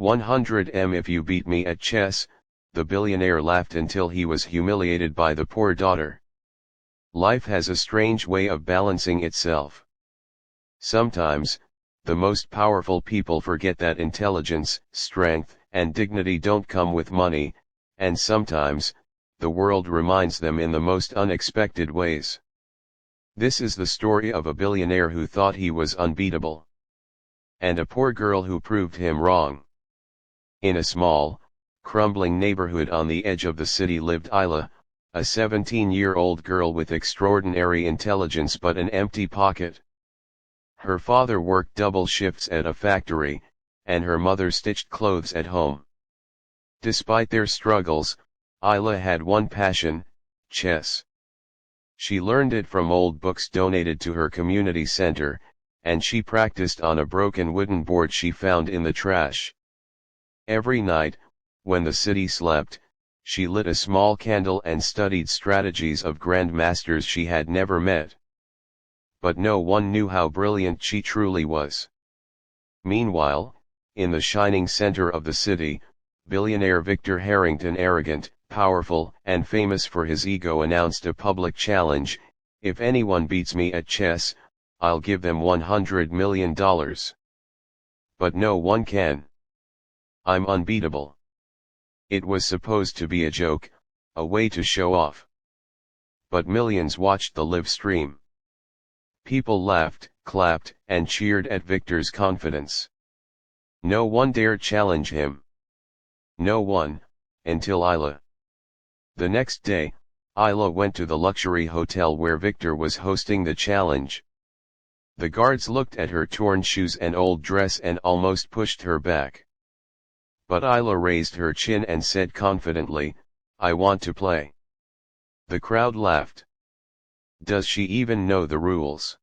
100 if you beat me at chess, the billionaire laughed until he was humiliated by the poor daughter. Life has a strange way of balancing itself. Sometimes, the most powerful people forget that intelligence, strength, and dignity don't come with money, and sometimes, the world reminds them in the most unexpected ways. This is the story of a billionaire who thought he was unbeatable, and a poor girl who proved him wrong. In a small, crumbling neighborhood on the edge of the city lived Isla, a 17-year-old girl with extraordinary intelligence but an empty pocket. Her father worked double shifts at a factory, and her mother stitched clothes at home. Despite their struggles, Isla had one passion: chess. She learned it from old books donated to her community center, and she practiced on a broken wooden board she found in the trash. Every night, when the city slept, she lit a small candle and studied strategies of grandmasters she had never met. But no one knew how brilliant she truly was. Meanwhile, in the shining center of the city, billionaire Victor Harrington, arrogant, powerful, and famous for his ego, announced a public challenge: if anyone beats me at chess, I'll give them $100 million. But no one can. I'm unbeatable. It was supposed to be a joke, a way to show off. But millions watched the live stream. People laughed, clapped, and cheered at Victor's confidence. No one dared challenge him. No one, until Isla. The next day, Isla went to the luxury hotel where Victor was hosting the challenge. The guards looked at her torn shoes and old dress and almost pushed her back. But Isla raised her chin and said confidently, "I want to play." The crowd laughed. Does she even know the rules?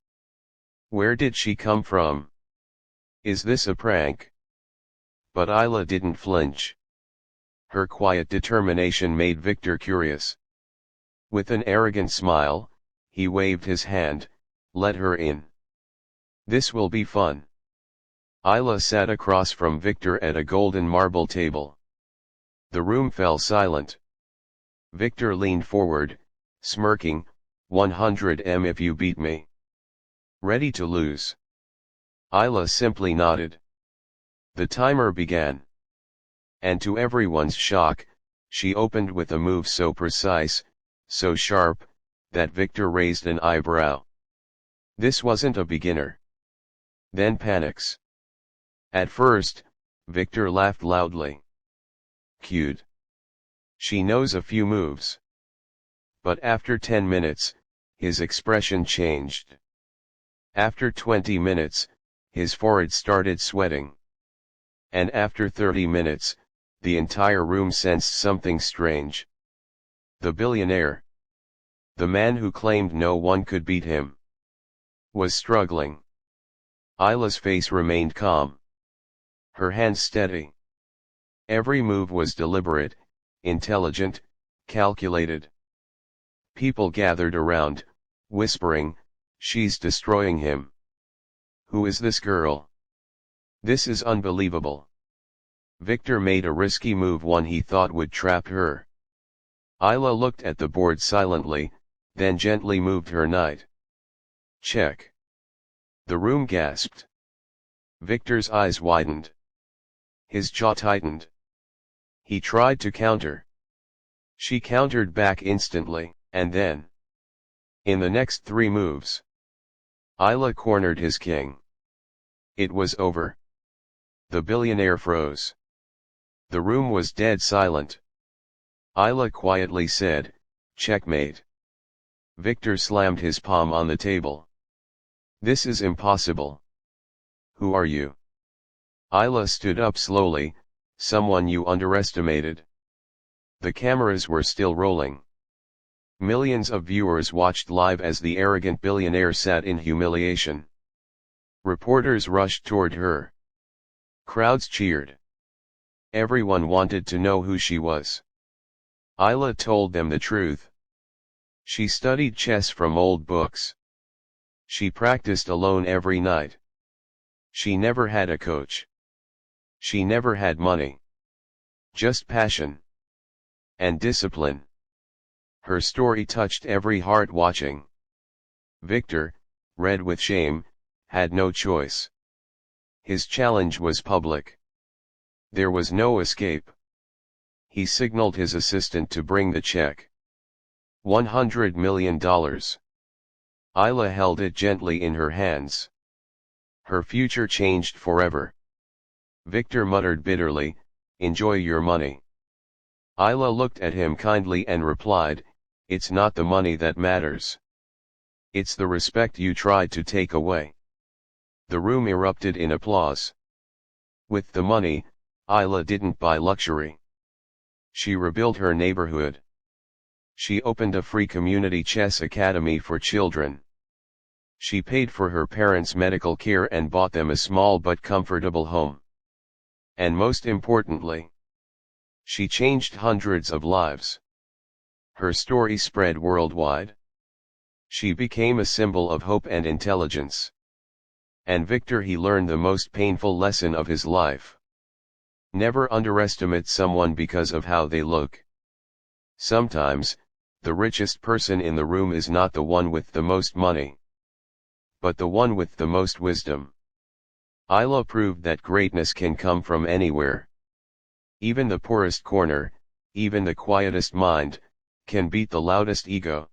Where did she come from? Is this a prank? But Isla didn't flinch. Her quiet determination made Victor curious. With an arrogant smile, he waved his hand, "Let her in. This will be fun." Isla sat across from Victor at a golden marble table. The room fell silent. Victor leaned forward, smirking, 100 if you beat me. Ready to lose? Isla simply nodded. The timer began. And to everyone's shock, she opened with a move so precise, so sharp, that Victor raised an eyebrow. This wasn't a beginner. Then panics. At first, Victor laughed loudly. Cute. She knows a few moves. But after 10 minutes, his expression changed. After 20 minutes, his forehead started sweating. And after 30 minutes, the entire room sensed something strange. The billionaire, the man who claimed no one could beat him, was struggling. Isla's face remained calm. Her hands steady. Every move was deliberate, intelligent, calculated. People gathered around, whispering, "She's destroying him. Who is this girl? This is unbelievable." Victor made a risky move, one he thought would trap her. Isla looked at the board silently, then gently moved her knight. Check. The room gasped. Victor's eyes widened. His jaw tightened. He tried to counter. She countered back instantly, and then, in the next 3 moves, Isla cornered his king. It was over. The billionaire froze. The room was dead silent. Isla quietly said, "Checkmate." Victor slammed his palm on the table. "This is impossible. Who are you?" Isla stood up slowly, "Someone you underestimated." The cameras were still rolling. Millions of viewers watched live as the arrogant billionaire sat in humiliation. Reporters rushed toward her. Crowds cheered. Everyone wanted to know who she was. Isla told them the truth. She studied chess from old books. She practiced alone every night. She never had a coach. She never had money. Just passion. And discipline. Her story touched every heart watching. Victor, red with shame, had no choice. His challenge was public. There was no escape. He signaled his assistant to bring the check. $100 million. Isla held it gently in her hands. Her future changed forever. Victor muttered bitterly, "Enjoy your money." Isla looked at him kindly and replied, "It's not the money that matters. It's the respect you tried to take away." The room erupted in applause. With the money, Isla didn't buy luxury. She rebuilt her neighborhood. She opened a free community chess academy for children. She paid for her parents' medical care and bought them a small but comfortable home. And most importantly, she changed hundreds of lives. Her story spread worldwide. She became a symbol of hope and intelligence. And Victor, he learned the most painful lesson of his life. Never underestimate someone because of how they look. Sometimes, the richest person in the room is not the one with the most money, but the one with the most wisdom. Isla proved that greatness can come from anywhere. Even the poorest corner, even the quietest mind, can beat the loudest ego.